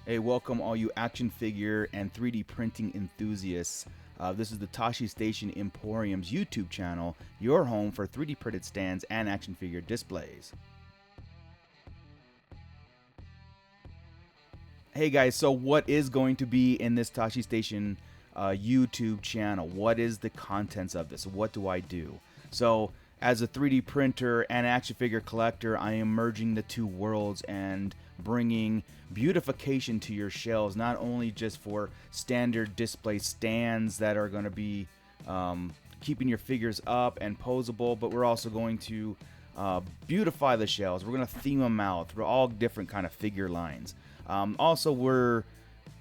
Hey, welcome all you action figure and 3D printing enthusiasts. This is the Tosche Staion Emporium's YouTube channel, your home for 3D printed stands and action figure displays. Hey guys, so what is going to be in this Tosche Staion YouTube channel? What is the contents of this? What do I do? So, as a 3D printer and action figure collector, I am merging the two worlds and bringing beautification to your shelves, not only just for standard display stands that are going to be keeping your figures up and posable, but we're also going to beautify the shelves. We're going to theme them out through all different kind of figure lines. Also, we're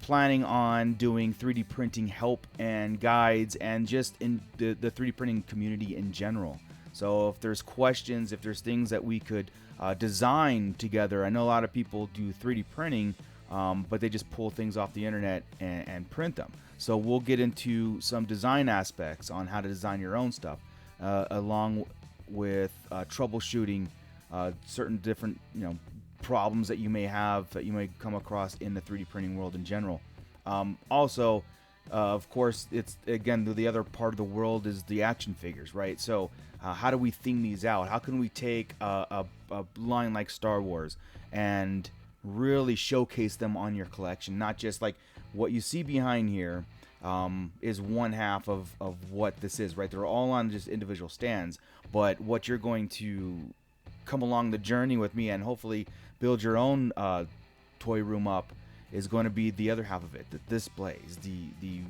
planning on doing 3D printing help and guides and just in the 3D printing community in general. So if there's questions, if there's things that we could design together, I know a lot of people do 3D printing, but they just pull things off the internet and print them. So we'll get into some design aspects on how to design your own stuff, along with troubleshooting certain different problems that you may have, that you may come across in the 3D printing world in general. Also, of course, it's again the other part of the world is the action figures, right? So how do we theme these out? How can we take a line like Star Wars and really showcase them on your collection? Not just like what you see behind here is one half of what this is, right? They're all on just individual stands, but what you're going to come along the journey with me and hopefully build your own toy room up is going to be the other half of it, the displays, the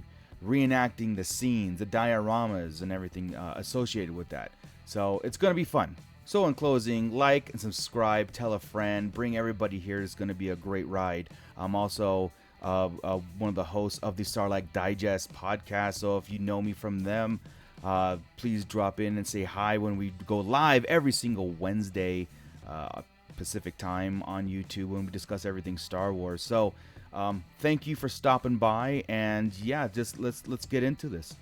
reenacting the scenes, the dioramas and everything associated with that. So it's going to be fun. So in closing, like and subscribe, tell a friend, bring everybody here. It's going to be a great ride. I'm also one of the hosts of the Sarlacc Digest Podcast, so if you know me from them, please drop in and say hi when we go live every single Wednesday Pacific time on YouTube when we discuss everything Star Wars. So thank you for stopping by, and yeah, just let's get into this.